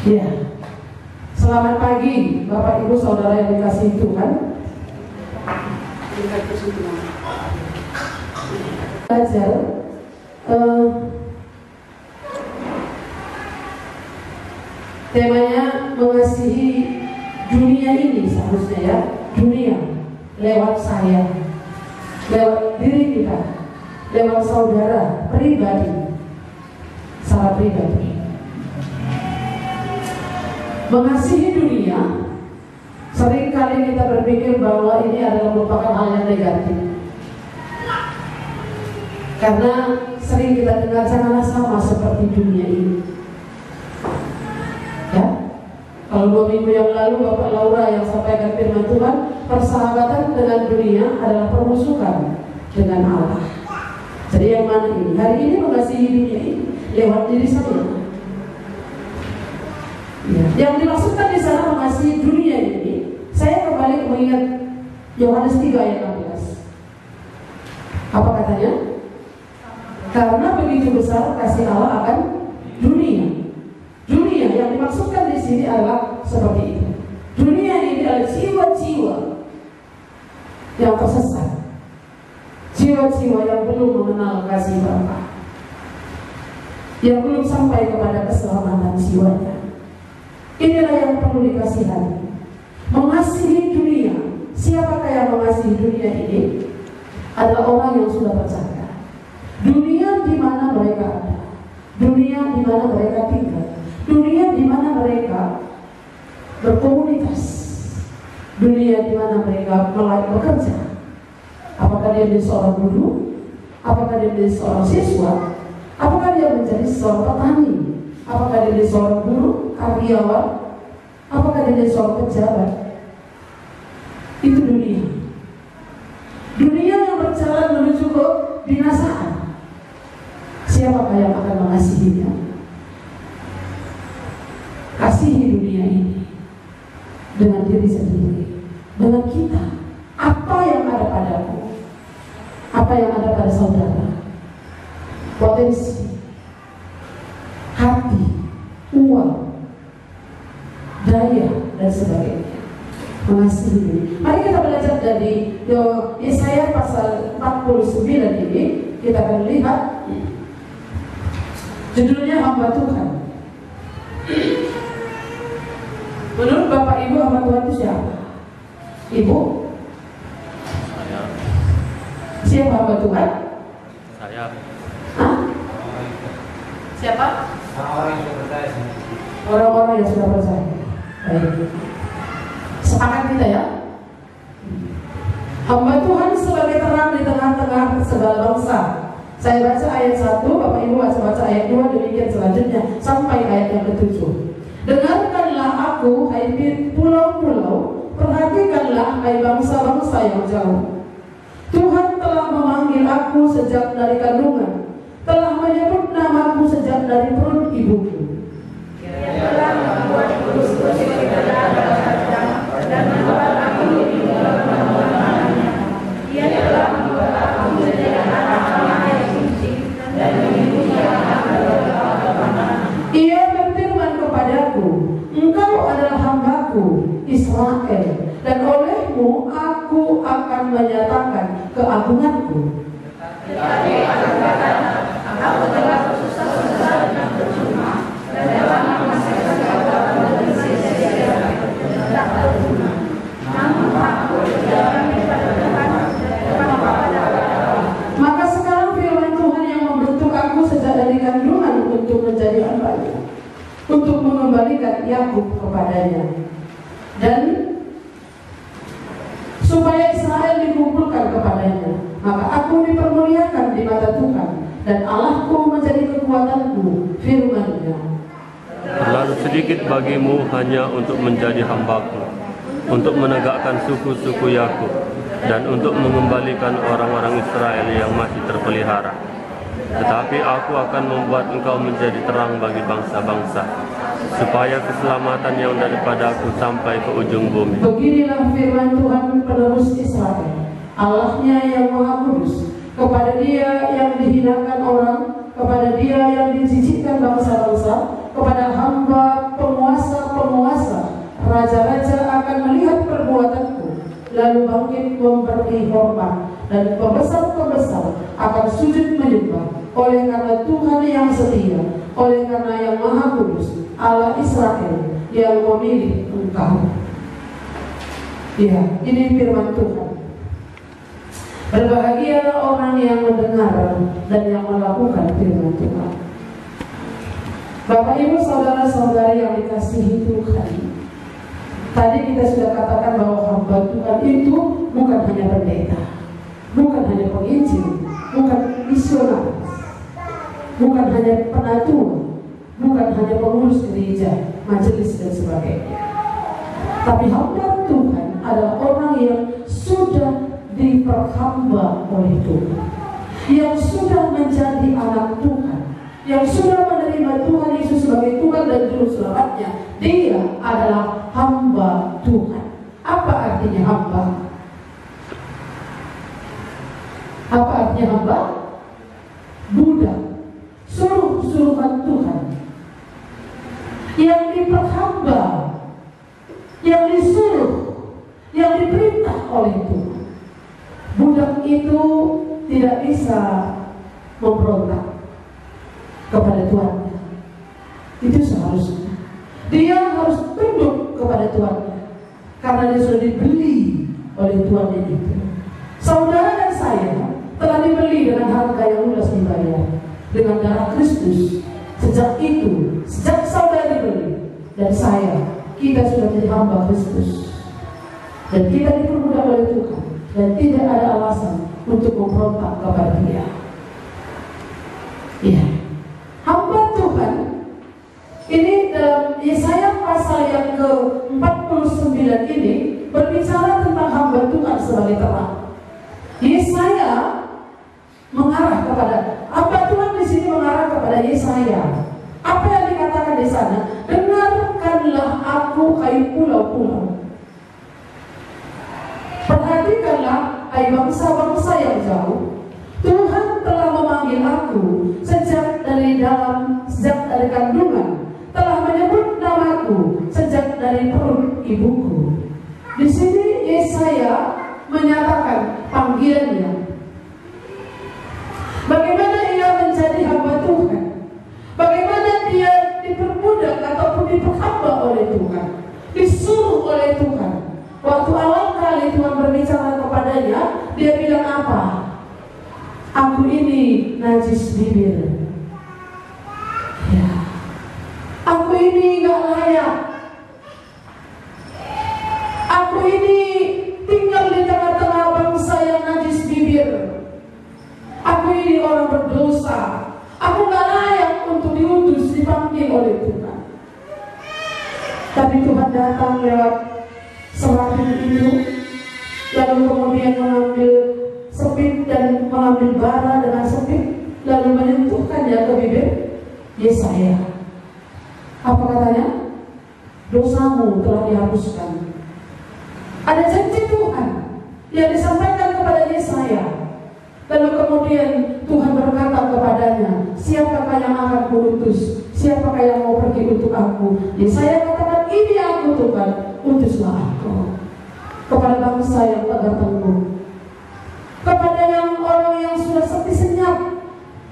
Ya, selamat pagi Bapak Ibu Saudara yang dikasihi Tuhan. Belajar temanya mengasihi dunia ini, seharusnya ya, dunia lewat saya, lewat diri kita, lewat saudara pribadi, secara pribadi. Mengasihi dunia, seringkali kita berpikir bahwa ini adalah merupakan hal yang negatif. Karena sering kita dengar janganlah sama seperti dunia ini. Ya, kalau 2 minggu yang lalu Bapak Laura yang sampaikan firman Tuhan, persahabatan dengan dunia adalah permusuhan dengan Allah. Jadi yang mana ini? Hari ini mengasihi dunia ini lewat diri saya. Ya. Yang dimaksudkan di sana mengasihi dunia ini, saya kembali mengingat Yohanes 3 ayat 16. Apa katanya? Karena begitu besar kasih Allah akan dunia. Dunia yang dimaksudkan di sini adalah seperti itu. Dunia ini adalah jiwa-jiwa yang tersesat, jiwa-jiwa yang belum mengenal kasih Bapa, yang belum sampai kepada keselamatan jiwanya. Inilah yang perlu dikasihani. Mengasihi dunia. Siapakah yang mengasihi dunia ini? Adalah orang yang sudah percaya. Dunia di mana mereka ada, dunia di mana mereka tinggal, dunia di mana mereka berkomunitas, dunia di mana mereka mulai bekerja. Apakah dia menjadi seorang guru? Apakah dia menjadi seorang siswa? Apakah dia menjadi seorang petani? Apakah dia menjadi seorang guru, karyawan? Apakah dia menjadi seorang pejabat? Itu dunia. Dunia yang berjalan menuju ke binasaan. Siapakah yang akan mengasihinya? Kasihi dunia ini dengan diri sendiri, dengan kita. Apa yang ada padamu? Apa yang ada pada saudara? Potensi, hati, uang, daya, dan sebagainya. Mengasihi diri. Mari kita belajar dari Yesaya pasal 49 ini. Kita akan lihat judulnya hamba Tuhan. Menurut Bapak Ibu, hamba Tuhan itu siapa? Ibu? Saya. Siapa hamba Tuhan? Saya. Hah? Siapa? Orang-orang yang sudah percaya. Baik. Sepakat kita ya. Hamba Tuhan sebagai terang di tengah-tengah segala bangsa. Saya baca ayat 1, Bapak Ibu baca ayat 2, demikian selanjutnya sampai ayat yang ke-7. Dengarkanlah aku, hai pulau-pulau, perhatikanlah hai bangsa-bangsa yang jauh. Tuhan telah memanggil aku sejak dari kandungan, telah menyebut namaku sejak dari perut ibuku. Dia telah membuatku sebagai dan membuat aku di dalam kandungannya. Dia telah membuat aku menjadi anak-anak yang suci dan menyembunyikan aku dari kegelapan. Ia berfirman kepadaku, engkau adalah hambaku Israel, dan olehmu aku akan menyatakan keagunganku. Tetapi aku berkata, aku telah bersusah-susah dan percuma, dan dalam masa segala sia-sia tak berguna. Namun aku berjalan kepada Tuhan dan kepada Allah. Maka sekarang firman Tuhan yang membentuk aku sejak dari kandungan untuk menjadi hamba-Nya, untuk mengembalikan Yakub kepadanya, dan supaya Israel dikumpulkan kepadanya. Maka aku dipermuliakan di mata Tuhan, dan Allahku menjadi kekuatanku, firman-Nya. Terlalu sedikit bagimu hanya untuk menjadi hambaku, untuk menegakkan suku-suku Yakub, dan untuk mengembalikan orang-orang Israel yang masih terpelihara. Tetapi aku akan membuat engkau menjadi terang bagi bangsa-bangsa, supaya keselamatan yang daripadaku sampai ke ujung bumi. Beginilah firman Tuhan penerus Israel, Allahnya yang Maha Kudus, kepada Dia yang dihinakan orang, kepada Dia yang dijijikkan bangsa-bangsa, kepada hamba penguasa lalu bangkit memberi hormat, dan pembesar-pembesar akan sujud menyembah. Oleh karena Tuhan yang setia, oleh karena yang Maha Kudus, Allah Israel yang memilih engkau. Ya, ini firman Tuhan. Berbahagialah orang yang mendengar dan yang melakukan firman Tuhan. Bapak Ibu saudara-saudari yang dikasihi Tuhan, tadi kita sudah katakan bahwa hamba Tuhan itu bukan hanya pendeta, bukan hanya penginjil, bukan misionaris, bukan hanya penatua, bukan hanya pengurus gereja, majelis dan sebagainya. Tapi hamba Tuhan adalah orang yang sudah diperhamba oleh Tuhan, yang sudah menjadi anak Tuhan, yang sudah menerima Tuhan Yesus sebagai Tuhan dan Juru Selamatnya. Dia adalah hamba Tuhan. Apa artinya hamba? Apa artinya hamba? Budak, suruh-suruhan Tuhan, yang diperhamba, yang disuruh, yang diperintah oleh Tuhan. Budak itu tidak bisa memberontak kepada Tuannya. Itu seharusnya dia harus tunduk kepada Tuannya, karena dia sudah dibeli oleh Tuannya itu. Saudara dan saya telah dibeli dengan harga yang lunas dibayar dengan darah Kristus. Sejak itu, sejak saudara dibeli dan saya, kita sudah menjadi hamba Kristus, dan kita dipermudah oleh Tuhan, dan tidak ada alasan untuk memberontak kepada Dia. Ya, hamba Tuhan ini dalam Yesaya pasal yang ke-49 ini berbicara tentang hamba Tuhan sebagai terang. Yesaya mengarah kepada hamba Tuhan di sini, mengarah kepada Yesaya. Apa yang dikatakan di sana? Dengarkanlah aku, hai pulau-pulau. Perhatikanlah, hai bangsa-bangsa yang jauh. Tuhan telah memanggil aku sejak dari kandungan, telah menyebut namaku sejak dari perut ibuku. Di sini Yesaya menyatakan panggilannya. Bagaimana ia menjadi hamba Tuhan? Bagaimana dia diperbudak ataupun diperhamba oleh Tuhan, disuruh oleh Tuhan. Waktu awal kali Tuhan berbicara kepadanya, dia bilang apa? Aku ini najis bibir. Ya. Aku ini gak layak. Aku ini tinggal di tengah-tengah bangsa yang najis bibir. Aku ini orang berdosa. Aku gak layak untuk diutus, dipanggil oleh Tuhan. Tapi Tuhan datang lewat serafim itu, lalu kemudian mengambil sepit dan mengambil bara dengan sepit, lalu menyentuhkannya ke bibir Yesaya. Apa katanya? Dosamu telah dihapuskan. Ada janji Tuhan yang disampaikan kepada Yesaya. Lalu kemudian Tuhan berkata kepadanya, siapakah yang akan kuutus? Siapakah yang mau pergi untuk aku? Yesaya katakan, ini aku Tuhan, utuslah aku. Kepada bangsa yang tegar tengguh, kepada yang orang yang sudah sepi senyap,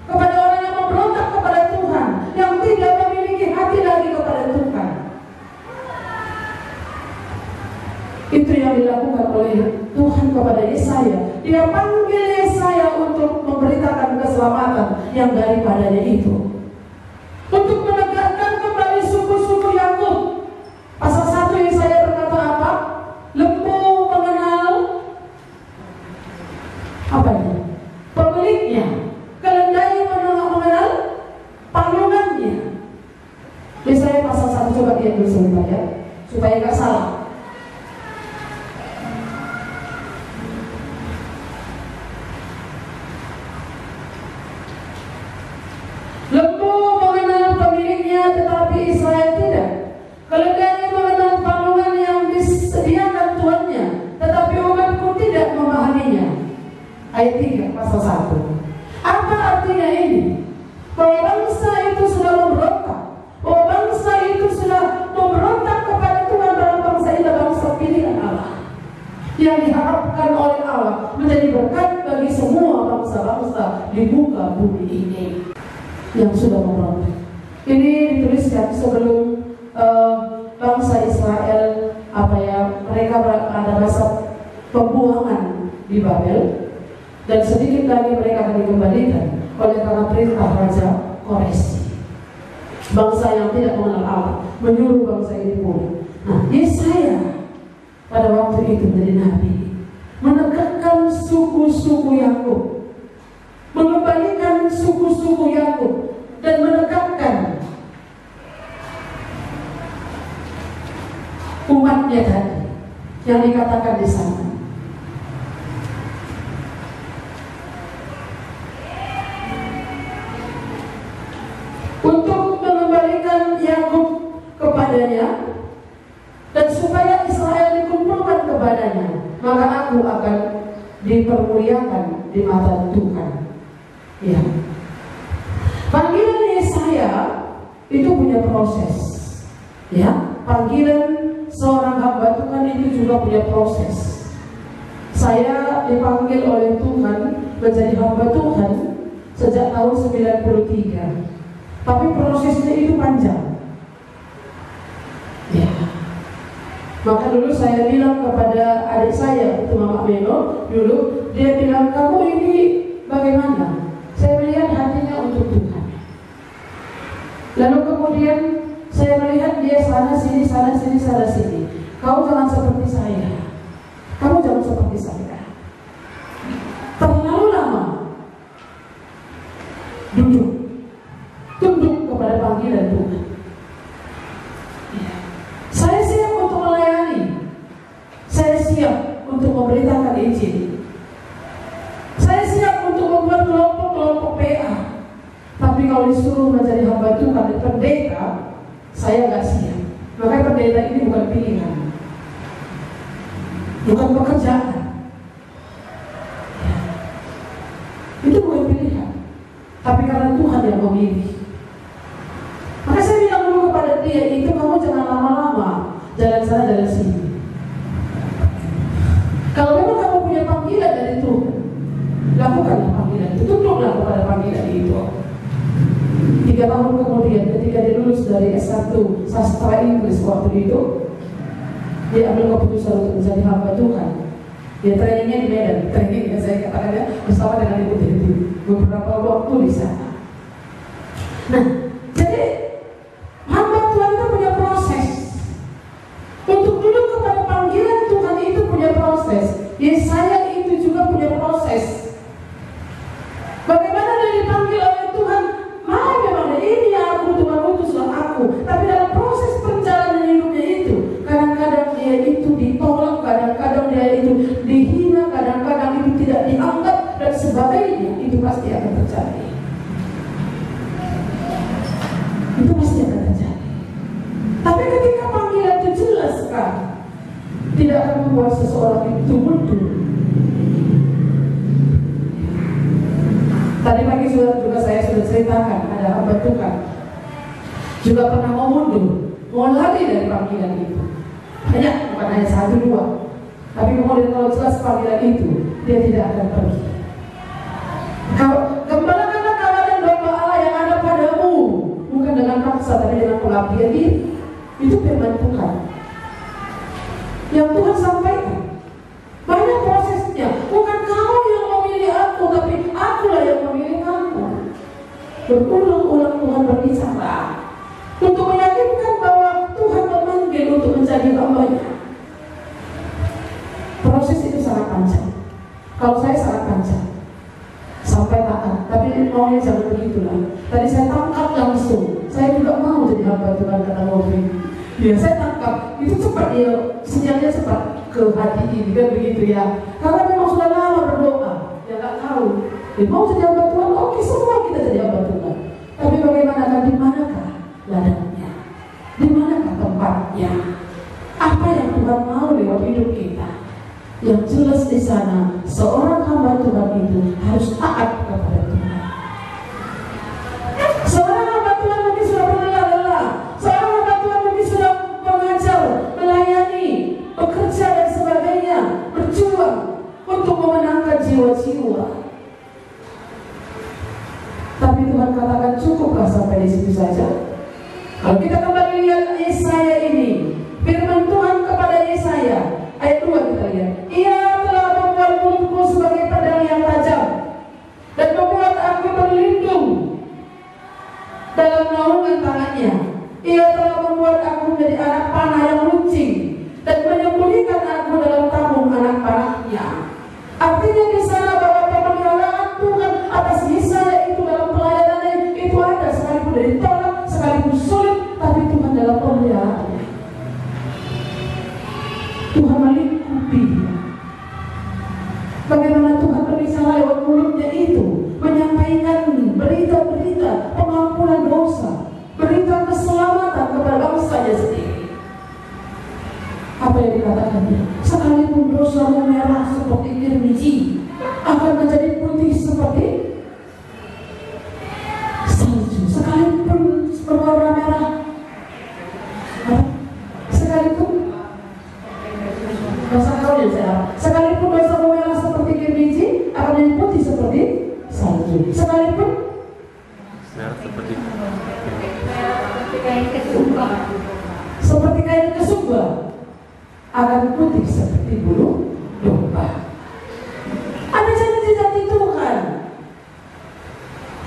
kepada orang yang memberontak kepada Tuhan, yang tidak memiliki hati lagi kepada Tuhan. Itu yang dilakukan oleh Tuhan kepada Yesaya. Dia panggil Yesaya untuk memberitakan keselamatan yang daripadanya itu, untuk menegakkan kembali suku-suku Yakub. Pasal 1 Yesaya berkata apa? Lembu mengenal apa ini? Pemiliknya. Keledai mengenal palungannya. Yesaya pasal 1, coba lihat dulu sebentar ya, supaya nggak salah. Lembu mengenal pemiliknya, tetapi Israel tidak. Keledai mengenal palungan yang disediakan tuannya, tetapi umatku tidak memahaminya. Ayat 3 pasal 1. Apa artinya ini? Bahwa bangsa itu sudah memberontak, bahwa bangsa itu sudah memberontak kepada Tuhan, bahwa bangsa itu bangsa pilihan Allah, yang diharapkan oleh Allah menjadi berkat bagi semua bangsa-bangsa di muka bumi ini yang sudah memberontak. Ini dituliskan sebelum bangsa Israel mereka ada masa pembuangan di Babel, dan sedikit lagi mereka akan dikembalikan oleh karena perintah Raja Koresi, bangsa yang tidak mengenal Allah, menyuruh bangsa ini pulang. Nah, Yesaya pada waktu itu menjadi nabi, menegakkan suku-suku Yakub, mengembalikan suku-suku Yakub, dan menegakkan umatnya tadi yang dikatakan di sana. Untuk mengembalikan Yakub kepadanya, dan supaya Israel dikumpulkan kepadanya, maka aku akan dipermuliakan di mata Tuhan. Ya. Panggilan Yesaya itu punya proses. Ya, panggilan seorang hamba Tuhan itu juga punya proses. Saya dipanggil oleh Tuhan menjadi hamba Tuhan sejak tahun 93. Tapi prosesnya itu panjang. Ya. Maka dulu saya bilang kepada adik saya, itu Mama Meno, dulu dia bilang, kamu ini bagaimana? Saya melihat hatinya untuk Tuhan. Lalu kemudian saya melihat dia sana sini, sana sini, sana sini. Kau jangan seperti saya. Kamu jangan seperti saya. Terlalu lama tunduk kepada panggilan Tuhan. Saya siap untuk melayani. Saya siap untuk memberitakan Injil. Saya siap untuk membuat kelompok-kelompok PA. Tapi kalau disuruh menjadi hamba Tuhan dan pendeta, saya nggak siap. Makanya pendeta ini bukan pilihan, bukan pekerjaan. Itu bukan pilihan. Tapi karena Tuhan yang memilih. Maka saya bilang dulu kepada dia, itu kamu jangan lama-lama jalan sana jalan sini. Kalau memang kamu punya panggilan dari Tuhan, lakukanlah panggilan itu, tunduklah kepada panggilan itu. 3 tahun kemudian ketika dia lulus dari S1 sastra Inggris waktu itu, dia ambil keputusan untuk menjadi hamba Tuhan. Dia trainingnya di Medan, trainingnya saya katakannya bersama dengan Ibu Titi beberapa waktu di sana. Nah, jadi hamba Tuhan itu punya proses. Untuk duduk kepada panggilan Tuhan itu punya proses. Yesaya itu juga punya proses. Bagaimana dia dipanggil oleh Tuhan? Memang ini aku, Tuhan utuslah aku. Tapi dalam proses perjalanan hidupnya itu, kadang-kadang dia itu ditolak, kadang-kadang dia itu dihina, kadang-kadang itu tidak dianggap dan sebagainya. Itu pasti akan terjadi. Itu pasti akan terjadi. Tapi ketika panggilan itu jelas kan, tidak akan membuat seseorang itu mundur. Tadi pagi juga saya sudah ceritakan, ada hamba Tuhan juga pernah mau mundur, mau lari dari panggilan itu. Banyak, bukan hanya 1, 2. Tapi kemudian kalau jelas panggilan itu, dia tidak akan pergi. Gembalakanlah kawan dan domba Allah yang ada padamu, bukan dengan paksa tapi dengan pengabdian diri. Itu firman Tuhan yang Tuhan sampaikan. Banyak prosesnya. Bukan kamu yang memilih aku, tapi akulah yang memilih kamu. Berulang-ulang Tuhan berbicara untuk meyakinkan bahwa Tuhan memanggil untuk menjadi hamba-Nya. Proses itu sangat panjang. Kalau saya sangat panjang sampai taat, tapi maunya jangan begitulah. Tadi saya tangkap langsung. Saya juga mau jadi hamba Tuhan kata Ngopi. Ya saya tangkap itu cepat, ya sinyalnya cepat ke hati ini kan begitu ya. Karena memang sudah lama berdoa, ya nggak tahu. Mau jadi hamba Tuhan, oke semua kita jadi hamba Tuhan. Tapi bagaimana kan, di manakah ladangnya? Di manakah tempatnya? Apa yang Tuhan mau lewat hidup kita? Yang jelas di sana, seorang hamba Tuhan itu harus taat kepada Tuhan. Seorang hamba Tuhan mungkin sudah berlelah-lelah. Seorang hamba Tuhan mungkin sudah mengajar, melayani, bekerja dan sebagainya, berjuang saja. Kalau kita kembali lihat Yesaya ini, firman Tuhan kepada Yesaya ayat 2 kita lihat, Ia telah membuat mulutku sebagai pedang yang tajam dan membuat aku berlindung dalam naungan tangannya. Ia telah membuat aku menjadi anak panah yang runcing dan menyembunyikan aku dalam tabung anak panahnya. Artinya di sana bahwa pemeliharaan Tuhan atas Yesaya itu dalam pelayanannya itu ada, sekalipun dari ditolak, sekalipun sulit, tapi Tuhan dalam pemeliharaannya. Tuhan melingkupi. Bagaimana Tuhan berbicara lewat mulutnya itu, menyampaikan berita-berita pengampunan dosa, berita keselamatan kepada bangsanya sendiri. Apa yang dikatakannya? Sekalipun dosamu merah seperti kirmiji, akan menjadi putih seperti salju. Sekalipun berwarna merah, sekalipun dosa kau sekalipun dosamu merah seperti kirmiji, akan menjadi putih seperti salju. Sekalipun merah seperti kain kesumba, seperti kain kesumba, akan putih seperti bulu domba. Ada janji-janji Tuhan.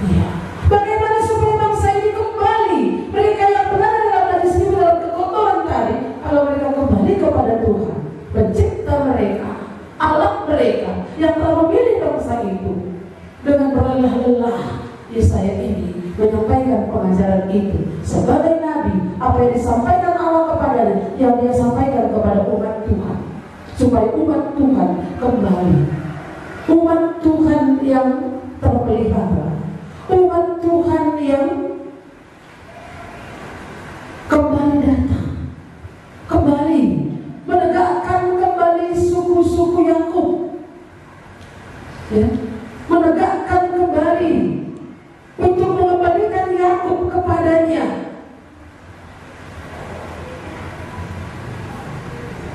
Ya. Bagaimana supaya bangsa ini kembali? Mereka yang berada dalam najis itu, dalam kekotoran tadi, kalau mereka kembali kepada Tuhan, pencipta mereka, Allah mereka yang telah memilih bangsa itu, dengan berlelah-lelah Yesaya ini menyampaikan pengajaran itu sebagai nabi. Apa yang disampaikan Allah kepadanya, yang dia sampaikan kepada umat Tuhan, supaya umat Tuhan kembali, umat Tuhan yang terpelihara, umat Tuhan yang kembali datang, kembali menegakkan kembali suku-suku Yakub, ya, menegakkan kembali untuk mengembalikan Yakub kepadanya,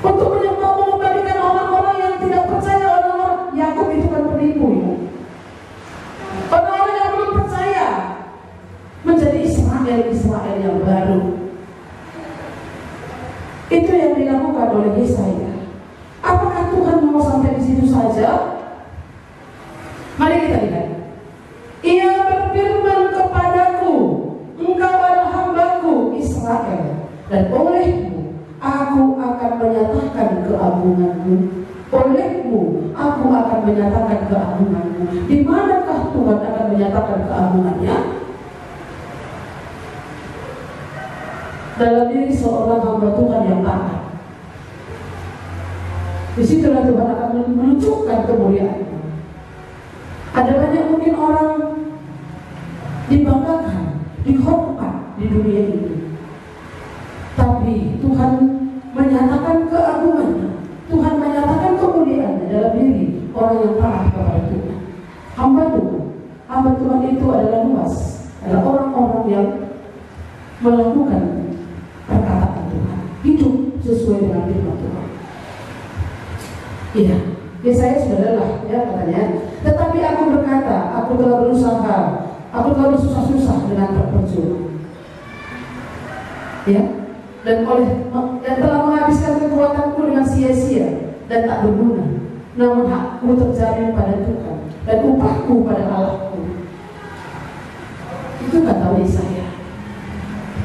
untuk mengembalikan orang-orang yang tidak percaya. Orang-orang Yakub itu kan penipu, ya. Orang-orang yang belum percaya menjadi Israel yang baru. Itu yang dilakukan oleh Yesaya. Apakah Tuhan mau sampai di situ saja? Mari kita lihat. Ia berfirman kepadaku, engkau adalah hambaku Israel, dan olehmu aku akan menyatakan keagunganku. Olehmu aku akan menyatakan keagunganku. Di manakah Tuhan akan menyatakan keagungannya? Dalam diri seorang hamba Tuhan yang taat. Disitulah Tuhan akan menunjukkan kemuliaannya. Ada banyak mungkin orang dibanggakan, dihormat di dunia ini, tapi Tuhan menyatakan keagungannya, Tuhan menyatakan kemuliaannya dalam diri orang yang taat kepada Tuhan. Hamba Tuhan itu adalah luas, adalah orang-orang yang melakukan perkataan Tuhan, hidup sesuai dengan firman Tuhan. Iya, Yesaya sudah lelah, ya katanya. Tetapi aku berkata, aku telah berusaha, aku telah bersusah-susah dengan berperjuang, ya, dan telah menghabiskan kekuatanku dengan sia-sia dan tak berguna. Namun hakku terjamin pada Tuhan dan upahku pada Allahku. Itu kata Yesaya.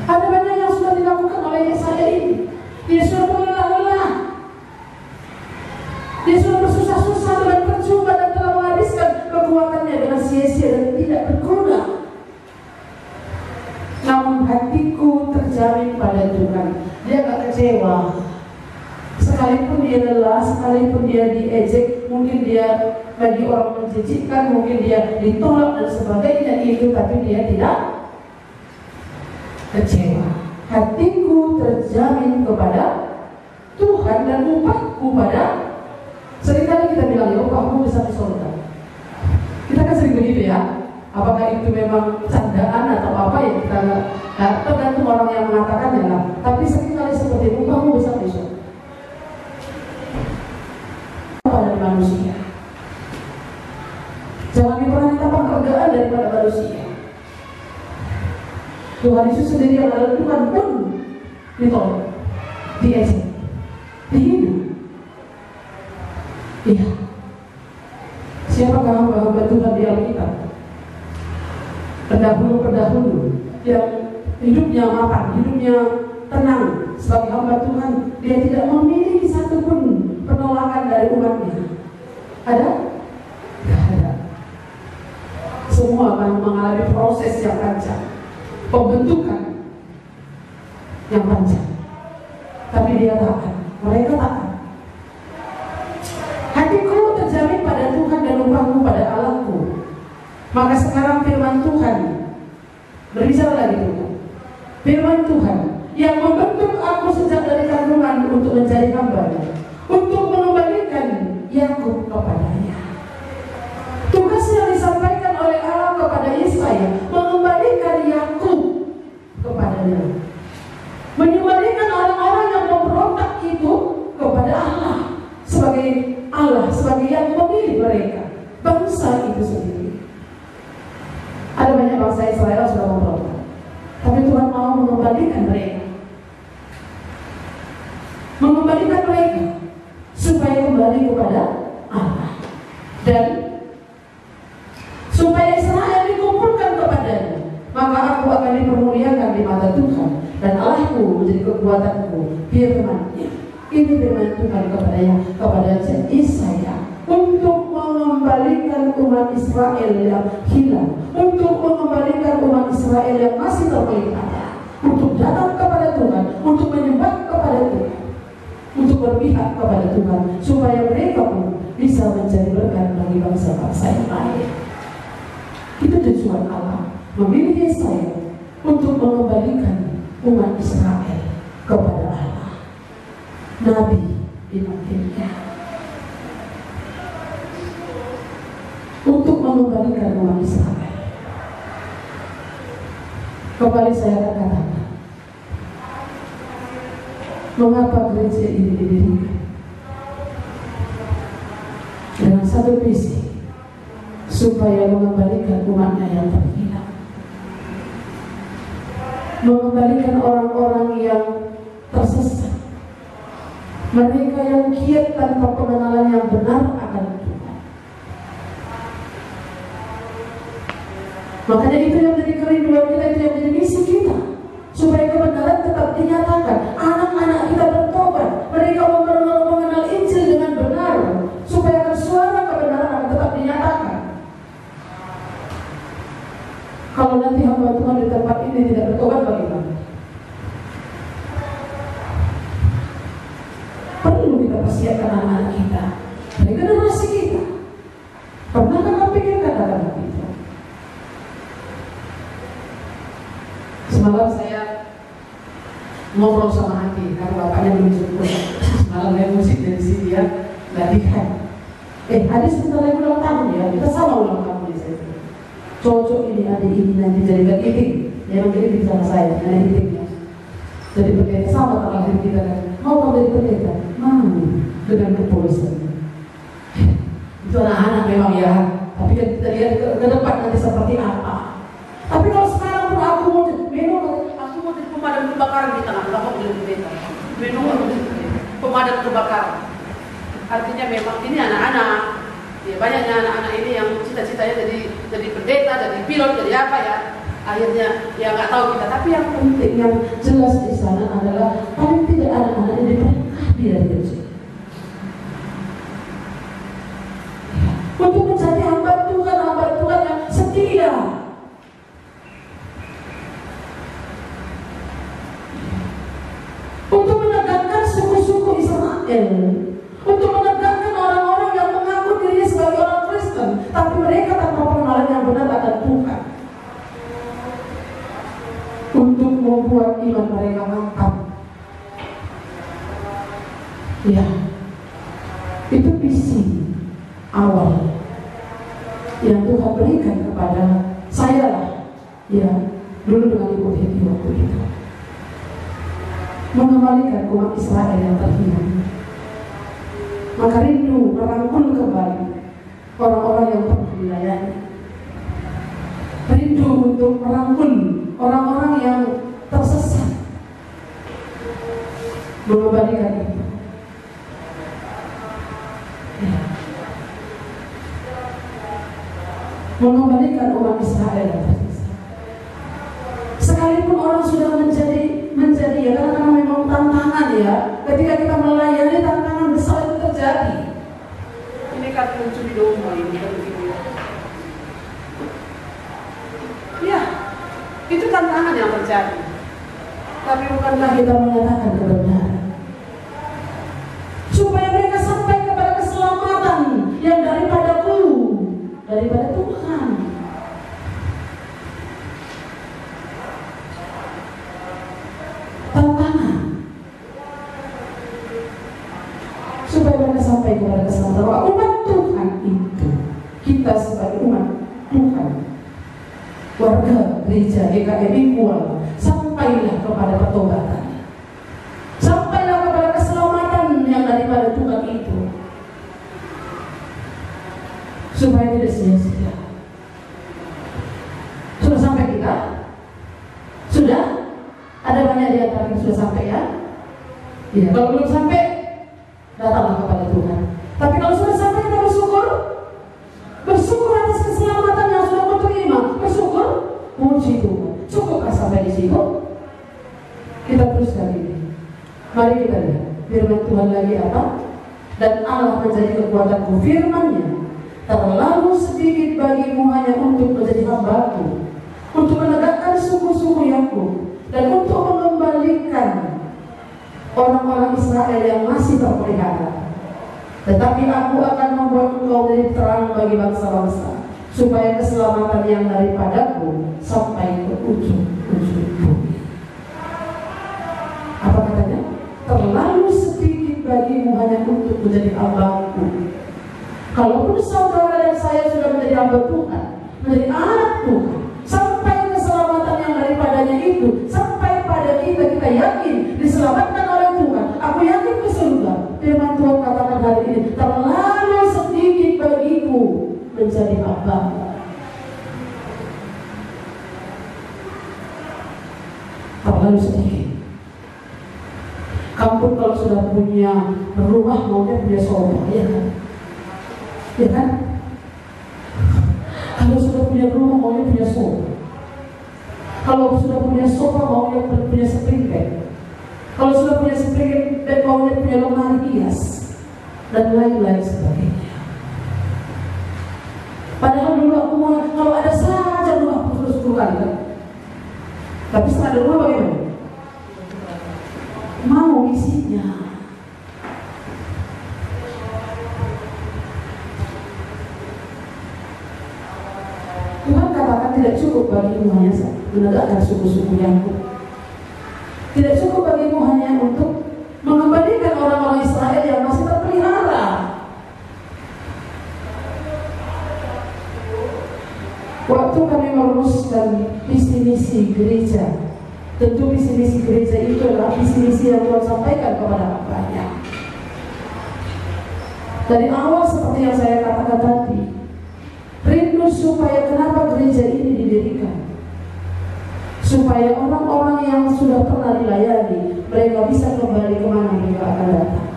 Ada banyak yang sudah dilakukan oleh Yesaya ini. Dia sudah berlelah-lelah, dia sudah bersusah-susah dengan percuma dan telah menghabiskan kekuatannya dengan sia-sia dan tidak berguna. Namun hatiku terjamin pada Tuhan. Dia gak kecewa. Sekalipun dia lelah, sekalipun dia diejek, mungkin dia bagi orang menjijikkan, mungkin dia ditolak dan sebagainya itu, tapi dia tidak kecewa. Hatiku terjamin kepada Tuhan dan upahku pada. Seringkali kita bilang, ya upahmu bisa di surga. Kita kan sering begitu, ya. Apakah itu memang candaan atau apa ya, kita tergantung orang yang mengatakannya lah. Tapi seringkali seperti itu, upahmu bisa di surga. Pada manusia, jangan pernah minta penghargaan daripada manusia. Tuhan dia adalah Tuhan pun ditolak, diejek, dihina. Iya. Siapakah hamba-hamba Tuhan di Alkitab? Pendahulu-pendahulu yang hidupnya mapan, hidupnya tenang sebagai hamba Tuhan, dia tidak memiliki satupun penolakan dari umatnya. Ada? Tidak ada. Semua akan mengalami proses yang panjang, pembentukan yang panjang. Tapi dia taat, mereka taat. Hatiku terjamin pada Tuhan dan upahku pada Allahku. Maka sekarang firman Tuhan berbicara lagi Tuhan. Firman Tuhan yang membentuk aku sejak dari kandungan untuk menjadi hamba-Nya, untuk mengembalikan Yakub kepadanya. Tugas yang disampaikan oleh Allah kepada Yesaya, mengembalikan Yakub kepadanya, mengembalikan orang-orang yang memberontak itu kepada Allah sebagai yang memilih mereka, bangsa itu sendiri. Ada banyak bangsa Israel sudah memberontak, tapi Tuhan mau mengembalikan mereka, supaya kembali kepada Allah, dan supaya Israel dikumpulkan kepadanya. Maka aku akan dipermuliakan di mata Tuhan, dan Allahku menjadi kekuatanku. Firman-Nya, ini firman Tuhan kepada Yesaya, untuk mengembalikan umat Israel yang hilang, untuk mengembalikan umat Israel yang masih terpelihara, untuk datang kepada Tuhan, untuk menyembah kepada Tuhan, untuk berpihak kepada Tuhan, supaya mereka pun bisa menjadi berkat bagi bangsa-bangsa yang lain. Itu tujuan Allah memilih Yesaya untuk mengembalikan umat Israel kepada Allah. Nabi dimaksudnya untuk mengembalikan umat Israel. Kembali saya akan katakan, mengapa gereja ini didirikan? Dengan satu visi, supaya mengembalikan umatnya yang terhilang, mengembalikan orang-orang yang tersesat, mereka yang kiat tanpa pengenalan yang benar akan Tuhan. Makanya itu yang menjadi kerinduan kita, itu yang menjadi misi kita, supaya kebenaran tetap dinyatakan. Anak-anak kita bertobat, mereka mengenal Injil dengan benar, supaya suara kebenaran akan tetap dinyatakan. Kalau nanti hamba Tuhan di tempat ini tidak bertobat, bagaimana? Perlu kita persiapkan anak-anak kita dari generasi kita. Pernahkah kamu pikirkan kata-kata itu? Semalam saya ngobrol sama Hati, karena bapaknya belum jemput. Semalam saya musik dari sini, dia latihan. Ada sebentar lagi ulang tahun ya, kita sama ulang tahun di sini. Cocok ini, adik ini nanti jadikan itik. Dia memang di sana saya, ada itiknya. Jadi pendeta sama terakhir kita kan. Mau kamu jadi pendeta? Mau, dengan kepolisian. Itu anak-anak memang ya. Tapi kita lihat ke depan nanti seperti apa. Tapi kalau sekarang pun aku mau jadi pemadam kebakaran di tengah belakang jadi pendeta. Aku jadi pemadam kebakaran. Artinya memang ini anak-anak. Ya, banyaknya anak-anak ini yang cita-citanya jadi pendeta, jadi pilot, jadi apa ya. Akhirnya ya nggak tahu kita. Tapi yang penting, yang jelas di sana adalah paling tidak anak-anak ini diberkati dari kecil. Untuk menjadi hamba Tuhan yang setia. Untuk menegakkan suku-suku Israel, untuk menegakkan orang-orang yang mengaku dirinya sebagai orang Kristen, tapi mereka tanpa pengenalan yang benar akan Tuhan. Untuk membuat iman mereka mantap. Ya, itu visi awal yang Tuhan berikan kepada saya lah. Ya, dulu dengan Ibu Hiti waktu itu. Mengembalikan umat Israel yang terhilang. Maka rindu merangkul kembali orang-orang yang pernah dilayani. Rindu untuk merangkul orang-orang yang tersesat mengembalikan itu. Ya. Mengembalikan umat Israel yang tersisa. Sekalipun orang sudah menjadi ya, karena memang tantangan ya, ketika kita melayani tantangan besar itu terjadi. Ini kan mencuri domba ini kan begitu ya. Ya, itu tantangan yang terjadi. Tapi bukanlah kita menyatakan kebenaran, supaya mereka sampai kepada keselamatan yang daripada Tuhan. Tantangan supaya mereka sampai kepada keselamatan. Umat Tuhan itu, kita sebagai umat Tuhan, warga gereja GKM Equal, sampailah kepada pertobatan, sampailah kepada keselamatan yang daripada Tuhan itu, supaya tidak sia-sia. Sudah sampai kita? Sudah? Ada banyak di antara yang sudah sampai ya? Ya, kalau belum sampai, datanglah kepada Tuhan. Tapi kalau sudah sampai, kita bersyukur. Bersyukur atas keselamatan yang sudah menerima. Bersyukur, puji Tuhan. Cukupkah sampai di situ? Kita teruskan ini. Mari kita lihat firman Tuhan lagi apa? Dan Allah menjadi kekuatanku. Firman-Nya, terlalu sedikit bagimu hanya untuk menjadi hamba-Ku, untuk menegakkan suku-suku Yakub, dan untuk mengembalikan orang-orang Israel yang masih terpelihara. Tetapi Aku akan membuat engkau menjadi terang bagi bangsa-bangsa, supaya keselamatan yang daripadaku sampai ke ujung-ujung bumi. Apa katanya? Terlalu sedikit bagimu hanya untuk menjadi hamba-Ku. Kalaupun saudara dan saya sudah menjadi hamba Tuhan, menjadi anak Tuhan, sampai keselamatan yang daripadanya itu, sampai pada kita yakin diselamatkan oleh Tuhan. Aku yakin ke surga. Firman Tuhan katakan hari ini, terlalu sedikit bagiku menjadi hamba. Terlalu sedikit. Kamu pun kalau sudah punya rumah, maunya punya sofa, ya kan? Ya kan? Kalau sudah punya rumah, maunya punya sofa. Kalau sudah punya sofa, maunya punya spring bed. Kalau sudah punya spring bed, maunya punya lemari hias, dan lain-lain sebagainya. Padahal dulu aku mau, kalau ada saja rumah aku sudah 10 kali kan? Tapi setelah ada rumah bagaimana? Mau isinya. Tuhan katakan tidak cukup bagimu hanya menegakkan suku-suku Yakub. Tidak cukup bagimu hanya untuk mengembalikan orang-orang Israel yang masih terpelihara. Waktu kami merumuskan visi-misi gereja, tentu visi-misi gereja itu adalah visi-misi yang Tuhan sampaikan kepada hamba-Nya. Dari awal seperti yang saya katakan tadi, rindu supaya kenapa gereja ini didirikan, supaya orang-orang yang sudah pernah dilayani, mereka bisa kembali kemana mereka akan datang,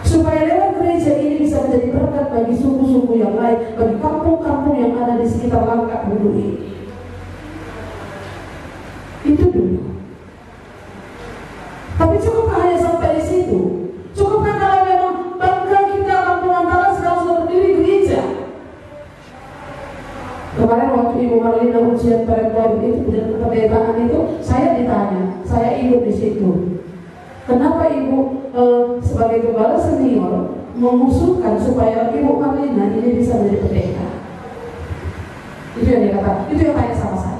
supaya lewat gereja ini bisa menjadi berkat bagi suku-suku yang lain, bagi kampung-kampung yang ada di sekitar Langkat Bulu ini. Itu dulu. Tapi cukupkah hanya sampai di situ? Cukupkah kalau memang bangga kita kampung Antara sekarang sudah berdiri gereja? Kemarin waktu Ibu Marlina ujian perempuan itu, penderitaan itu, saya ditanya, saya ikut di situ. Kenapa Ibu sebagai gembala senior mengusulkan supaya Ibu Marlina ini bisa menjadi pendeta? Itu yang dia kata, itu yang tanya sama saya.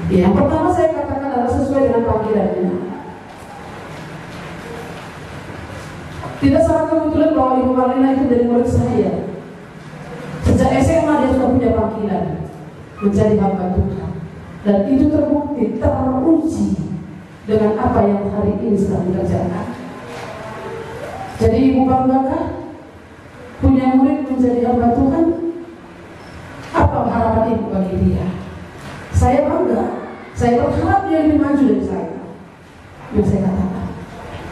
Ya, yang pertama saya katakan adalah sesuai dengan panggilannya. Tidak sangat kebetulan bahwa Ibu Marlina itu dari murid saya. Sejak SMA dia sudah punya panggilan menjadi hamba Tuhan, dan itu terbukti, teruji dengan apa yang hari ini sedang dikerjakan. Jadi Ibu banggakah punya murid menjadi hamba Tuhan? Apa harapan Ibu bagi dia? Saya bangga. Saya berharap dia lebih maju dari saya. yang saya katakan.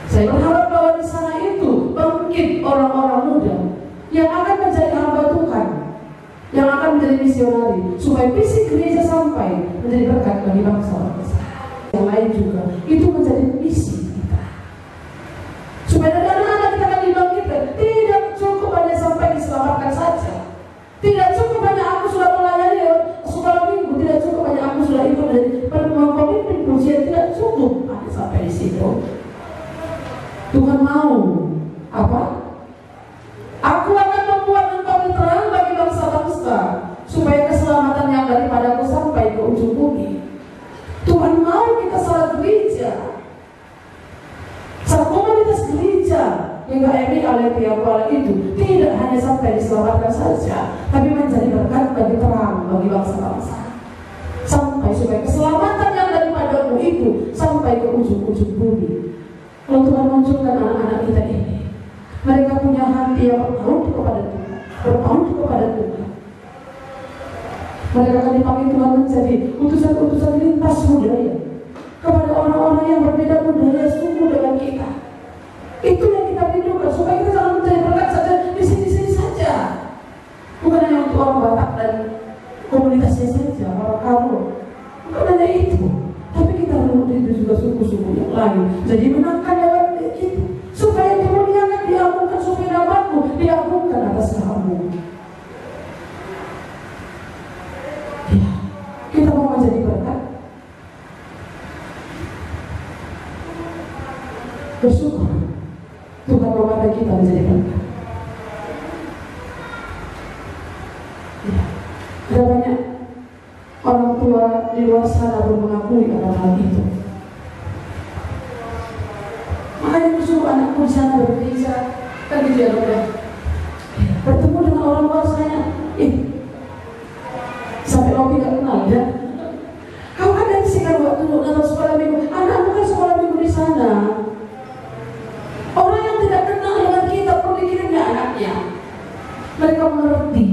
Saya berharap bahwa di sana itu bangkit orang-orang muda yang akan menjadi hamba Tuhan, yang akan menjadi misionari, supaya visi gereja sampai menjadi berkat bagi bangsa-bangsa yang lain juga. Itu menjadi misi kita, supaya dari anak-anak kita akan dibangkitkan. Tidak cukup hanya sampai diselamatkan saja, tidak cukup hanya aku sudah melayani sekolah minggu, tidak cukup hanya aku sudah ikut dari pemimpin pujian, tidak cukup hanya sampai di situ. Tuhan mau apa? Aku akan membuat engkau terang bagi bangsa-bangsa, supaya keselamatan yang daripadaku sampai ke ujung bumi. Tuhan mau kita salat gereja, saat komunitas gereja yang dilayani oleh pihak kuala itu tidak hanya sampai diselamatkan saja, tapi menjadi berkat bagi terang bagi bangsa-bangsa, sampai supaya keselamatan yang daripadamu itu sampai ke ujung-ujung bumi. Kalau Tuhan munculkan anak-anak kita ini, mereka punya hati yang berpaut kepada Tuhan, berpaut kepada Tuhan. Mereka akan dipanggil Tuhan menjadi utusan-utusan lintas budaya kepada orang-orang yang berbeda budaya suku dengan kita. Itu yang kita rindukan, supaya kita jangan menjadi berkat saja di sini-sini saja, bukan hanya untuk orang Batak dan komunitasnya saja, orang kamu, bukan hanya itu, tapi kita rindu juga suku-suku yang lain. Jadi menangkan lewat itu, supaya kemuliaan diagungkan, supaya namaku diagungkan atas kamu. Ya, kita mau menjadi berkat, bersyukur Tuhan memakai kita menjadi berkat. Ya, ada banyak orang tua di luar sana belum mengakui akan hal itu. Makanya suruh anakku di sana bergereja, kan gitu ya dok ya. Bertemu dengan orang luar sana, sampai kau tidak kenal ya. Kau ada sih kan waktu datang sekolah minggu, anakmu kan sekolah minggu di sana. Orang yang tidak kenal dengan kita pun dikirimnya anaknya. Mereka mengerti.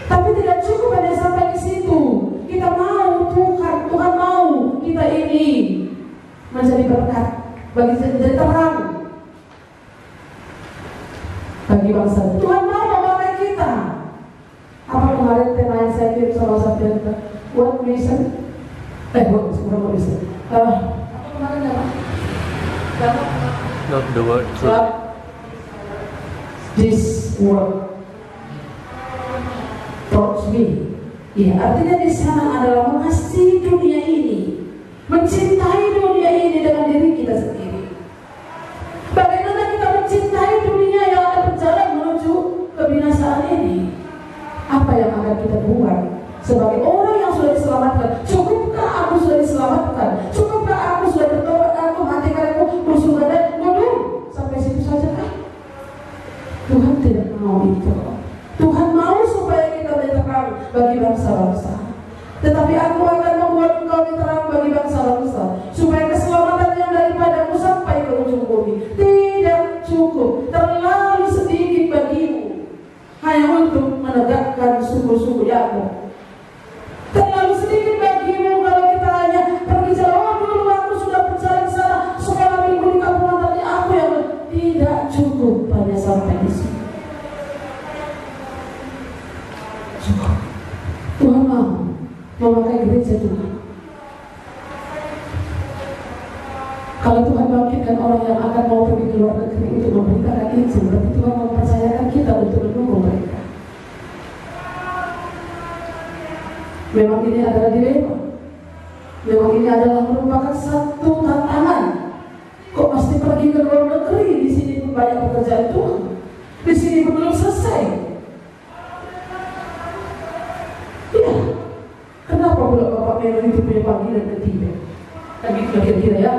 Tapi tidak cukup hanya sampai di situ. Kita mau Tuhan mau kita ini menjadi berkat, menjadi terang bagi bangsa. Tuhan mau memakai kita. Apa kemarin tema yang saya kirim sama Safian? What reason? What reason? Apa kemarin apa? Not the word truth. This word brought me. Ya, artinya di sana adalah mengasihi dunia ini, mencintai dunia ini dengan diri kita sendiri. Bagaimana kita mencintai dunia yang akan berjalan menuju kebinasaan ini? Apa yang akan kita buat sebagai orang yang sudah diselamatkan? Cukupkah aku sudah diselamatkan? Cukupkah aku sudah bertobat? Aku matikan aku musuh dan mundur sampai situ saja kan? Tuhan tidak mau itu. Tuhan mau supaya kita menjadi terang bagi bangsa-bangsa. Tetapi aku akan membuat engkau terang bagi bangsa-bangsa, supaya keselamatan yang daripadamu sampai ke ujung bumi. Tidak cukup, terlalu sedikit bagimu hanya untuk menegakkan suku-suku Yakub. Terlalu sedikit bagimu kalau kita hanya pergi jalan. Dulu aku sudah berjalan ke sana, sekolah minggu di kampung tadi aku yang tidak cukup hanya sampai di sini. Cukup. Tuhan mau memakai gereja Tuhan. Kalau Tuhan bangkitkan orang yang akan mau pergi ke luar negeri untuk memberitakan Injil, berarti Tuhan mempercayakan kita untuk menunggu mereka. Memang ini adalah dilema. Memang ini adalah merupakan satu tantangan. Kok pasti pergi ke luar negeri? Di sini pun banyak pekerjaan Tuhan. Di sini pun belum selesai. Ya, kenapa pula Bapak Melo itu punya panggilan ketiga? Kan gitu kira-kira ya.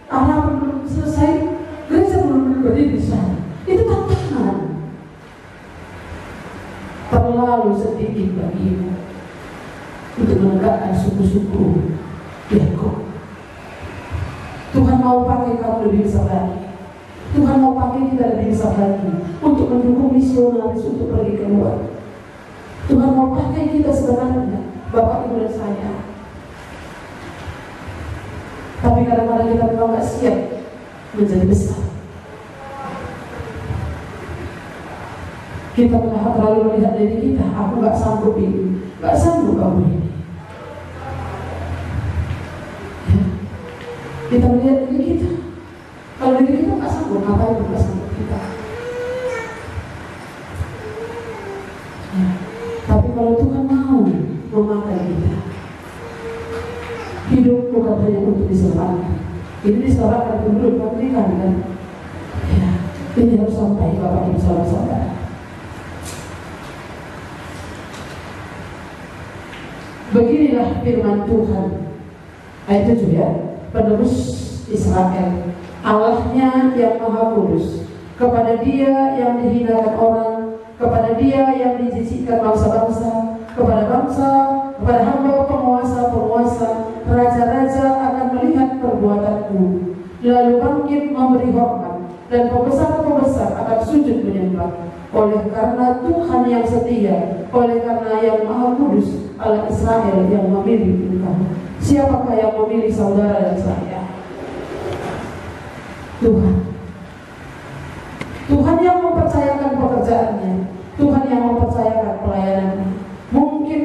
Allah belum selesai, gereja belum berdiri di sana. Itu tantangan. Terlalu sedikit bagimu untuk menegakkan suku-suku Yakub. Tuhan mau pakai kamu lebih besar lagi. Tuhan mau pakai kita lebih besar lagi untuk mendukung misionaris untuk pergi keluar. Tuhan mau pakai kita sebenarnya, Bapak Ibu dan saya. Tapi kadang-kadang kita memang nggak siap menjadi besar. Kita terlalu melihat diri kita, aku nggak sanggup ini, nggak sanggup aku ini. Ya. Kita melihat diri kita, kalau diri kita nggak sanggup, ngapain nggak sanggup kita? Ya. Tapi kalau Tuhan mau memakai kita, hidup bukan hanya untuk diselamatkan. Ini diselamatkan dulu, pernikahan kan? Ya, ini harus sampai Bapak Ibu saudara-saudara. Beginilah firman Tuhan ayat 7 ya, penerus Israel, Allahnya yang Maha Kudus, kepada Dia yang dihinakan orang, kepada Dia yang dijijikkan bangsa-bangsa, kepada bangsa, kepada hamba penguasa-penguasa, raja-raja akan melihat perbuatanmu, lalu bangkit memberi hormat, dan pembesar-pembesar akan sujud menyembah. Oleh karena Tuhan yang setia, oleh karena yang Maha Kudus, Allah Israel yang memilih engkau. Siapakah yang memilih saudara dan saya? Tuhan. Tuhan yang mempercayakan pekerjaannya, Tuhan yang mempercayakan pelayanannya. Mungkin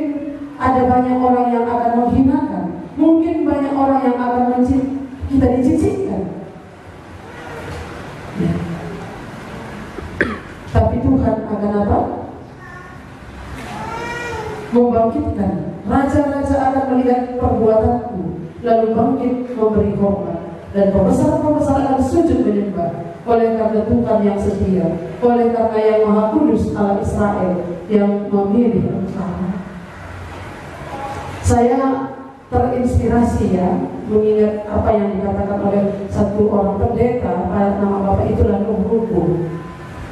ada banyak orang yang akan menghinakan, mungkin banyak orang yang akan kita dijijikkan. Ya. Tapi Tuhan akan apa? Membangkitkan. Raja-raja akan melihat perbuatanku, lalu bangkit memberi hormat, dan pembesar-pembesar akan sujud menyembah. Oleh karena Tuhan yang setia, oleh karena yang Maha Kudus Allah Israel yang memilih engkau. Saya terinspirasi ya, mengingat apa yang dikatakan oleh satu orang pendeta, nama bapak itu Nuh Ruku.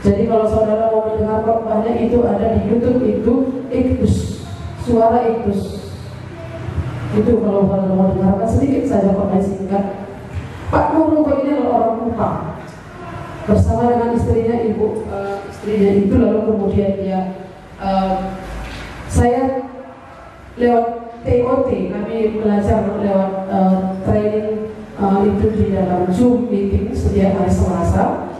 Jadi kalau saudara mau mendengar khotbahnya itu ada di YouTube, itu Iktus, suara Iktus. Itu kalau saudara mau dengarkan sedikit saja khotbah singkat. Pak Nuh Ruku ini adalah orang Kupang, bersama dengan istrinya, istrinya itu, lalu kemudian dia saya lewat TOT, kami belajar lewat training itu di dalam Zoom meeting setiap hari Selasa.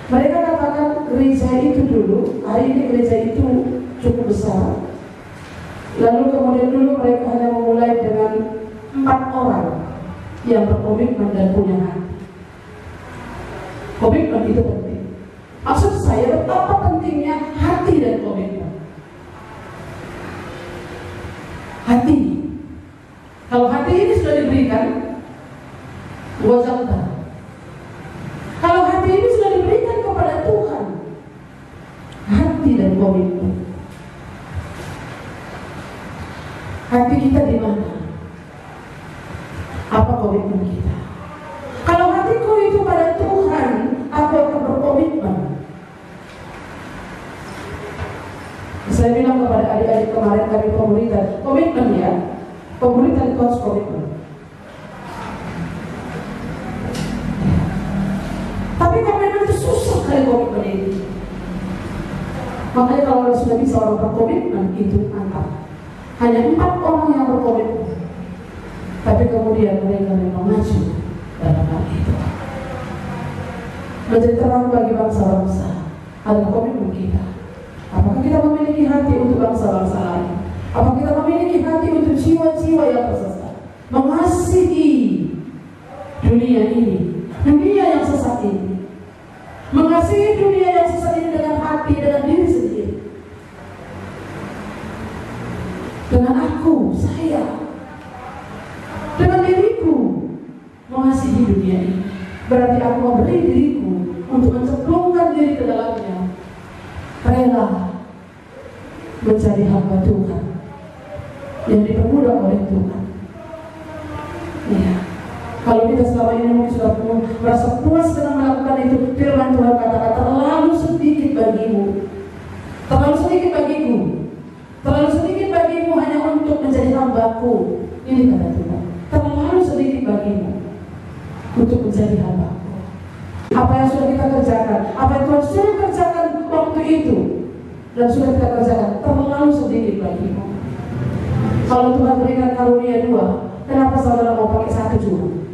Mereka katakan gereja itu dulu, hari ini gereja itu cukup besar. Lalu kemudian dulu mereka hanya memulai dengan 4 orang yang berkomitmen dan punya hati. Komitmen itu penting. Maksud saya betapa pentingnya hati dan komitmen. Hati. Kalau hati ini sudah diberikan, wazalta. Kalau hati ini sudah diberikan kepada Tuhan, hati dan komitmen. Hati kita di mana? Apa komitmen kita? Kalau hatiku itu pada Tuhan, aku akan berkomitmen. Saya bilang kepada adik-adik kemarin kami pemuritan, komitmen ya, pemuritan itu harus komitmen. Tapi komitmen itu susah kali komitmen ini. Makanya kalau sudah bisa orang berkomitmen itu mantap. Hanya 4 orang yang berkomitmen, tapi kemudian mereka memang maju dalam hal itu. Menjadi terang bagi bangsa-bangsa adalah komitmen kita. Apakah kita memiliki hati untuk bangsa-bangsa lain? Apakah kita memiliki hati untuk jiwa-jiwa yang tersesat? Mengasihi dunia ini, dunia yang sesat ini. Mengasihi dunia yang sesat ini dengan hati, dengan diri sendiri. Dengan aku, saya, dengan diriku, mengasihi dunia ini. Berarti aku memberi diriku untuk mencemplungkan diri ke dalamnya, rela menjadi hamba Tuhan yang dipermudah oleh Tuhan. Ya, kalau kita selama ini mungkin sudah merasa puas dengan melakukan itu, firman Tuhan katakan terlalu sedikit bagimu, terlalu sedikit bagiku, terlalu sedikit bagimu hanya untuk menjadi hambaku. Ini kata Tuhan, terlalu sedikit bagimu untuk menjadi hambaku. Apa yang sudah kita kerjakan, apa yang Tuhan sudah kerjakan waktu itu dan sudah kita kerjakan, terlalu sedikit bagimu. Kalau Tuhan berikan karunia 2, kenapa saudara mau pakai 1 cuma?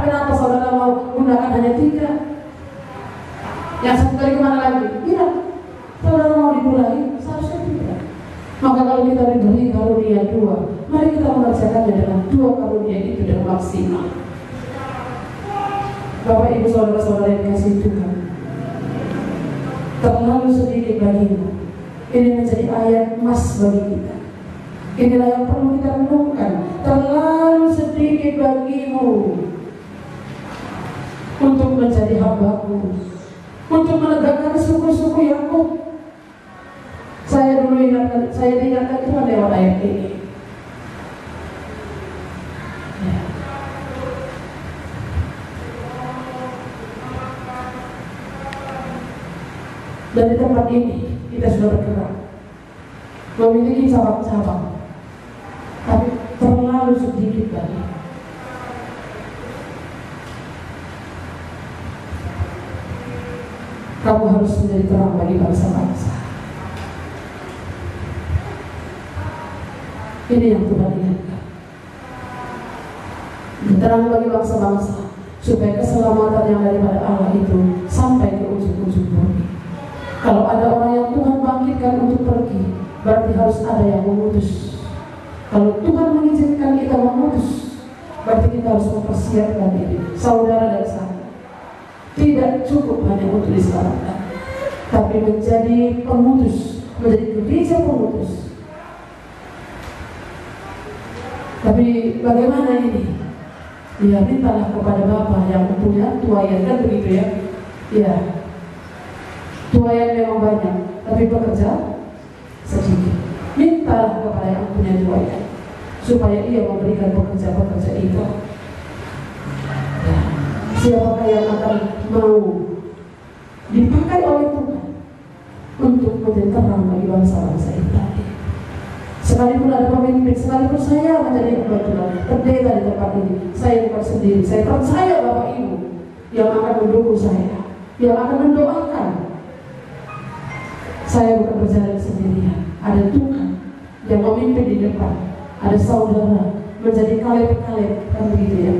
kenapa saudara mau gunakan hanya 3? Yang satu kali kemana lagi? Iya, saudara mau dimulai, seharusnya 3. Maka kalau kita diberi karunia 2, mari kita mengerjakannya dengan 2 karunia itu dengan maksimal. Bapak Ibu saudara-saudara yang dikasihi Tuhan, terlalu sedikit bagimu. Ini menjadi ayat emas bagi kita. Inilah yang perlu kita renungkan. Terlalu sedikit bagimu untuk menjadi hamba-Ku, untuk menegakkan suku-suku Yakub. Saya diingatkan Tuhan lewat ayat ini. Ya. Dan di tempat ini kita sudah bergerak, memiliki cabang-cabang, tapi terlalu sedikit bagi. Kamu harus menjadi terang bagi bangsa-bangsa. Ini yang Tuhan ingatkan. Terang bagi bangsa-bangsa, supaya keselamatan yang daripada Allah itu sampai ke ujung-ujung bumi. Kalau ada orang yang Tuhan bangkitkan untuk pergi, berarti harus ada yang memutus. Kalau Tuhan mengizinkan kita memutus, berarti kita harus mempersiapkan diri. Saudara dan saya, tidak cukup hanya untuk diselamatkan, tapi menjadi pemutus, menjadi gereja pemutus. Tapi bagaimana ini? Ya, mintalah kepada Bapa yang punya tuayan, kan begitu ya? Ya, tuayan memang banyak, tapi bekerja sedikit. Mintalah kepada yang punya tuayan, supaya ia memberikan pekerja-pekerja itu. Ya, siapakah yang akan mau dipakai oleh Tuhan untuk menjadi terang bagi bangsa-bangsa itu tadi? Sekalipun ada pemimpin, sekalipun saya menjadi kebetulan pendeta di tempat ini, saya bukan sendiri. Saya percaya Bapak Ibu yang akan mendukung saya, yang akan mendoakan. Saya bukan berjalan sendirian. Ada Tuhan yang memimpin di depan, ada saudara menjadi kaleb-kaleb, kan begitu ya,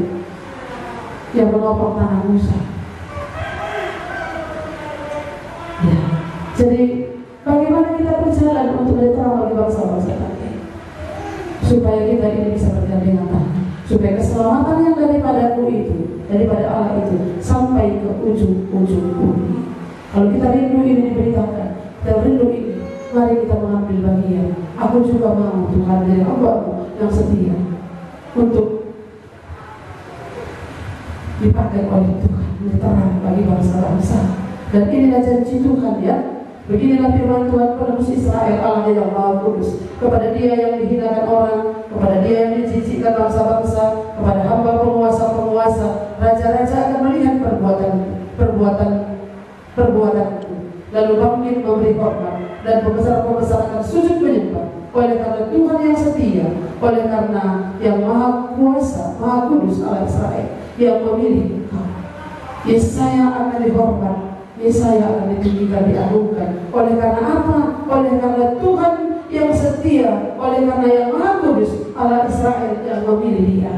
yang menopang tanah Musa. Ya, jadi bagaimana kita berjalan untuk menjadi terang bagi bangsa-bangsa tadi, supaya kita ini bisa bergandengan tangan, supaya keselamatan yang daripadaku itu, daripada Allah itu, sampai ke ujung-ujung bumi. Kalau kita rindu ini diberitakan, kita rindu ini, mari kita mengambil bagian. Aku juga mau Tuhan dari hamba-Mu yang setia untuk dipakai oleh Tuhan, menjadi terang bagi bangsa-bangsa. Dan inilah janji Tuhan ya. Beginilah firman Tuhan kepada musuh Israel, Allah yang Maha Kudus, kepada dia yang dihinakan orang, kepada dia yang dijijikkan bangsa-bangsa, kepada hamba penguasa-penguasa, raja-raja akan melihat perbuatanku, lalu bangkit memberi hormat, dan pembesar-pembesar akan sujud menyembah. Oleh karena Tuhan yang setia, oleh karena yang Maha Kuasa, Maha Kudus Allah Israel yang memilih engkau, Yesaya akan dihormat, Yesaya akan ditinggikan, diagungkan. Oleh karena apa? Oleh karena Tuhan yang setia, oleh karena yang Maha Kudus Allah Israel yang memilih dia.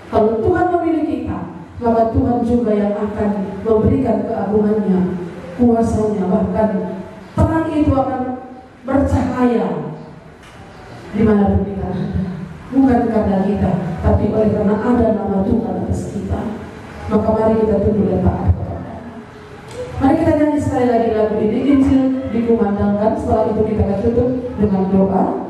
Kalau Tuhan memilih kita, maka Tuhan juga yang akan memberikan keagungannya, kuasanya, bahkan terang itu akan bercahaya di mana pun kita ada. Bukan karena kita, tapi oleh karena ada nama Tuhan atas kita. Maka mari kita tunduk dan taat. Mari kita nyanyi sekali lagi lagu ini. Injil dikumandangkan. Setelah itu kita akan tutup dengan doa.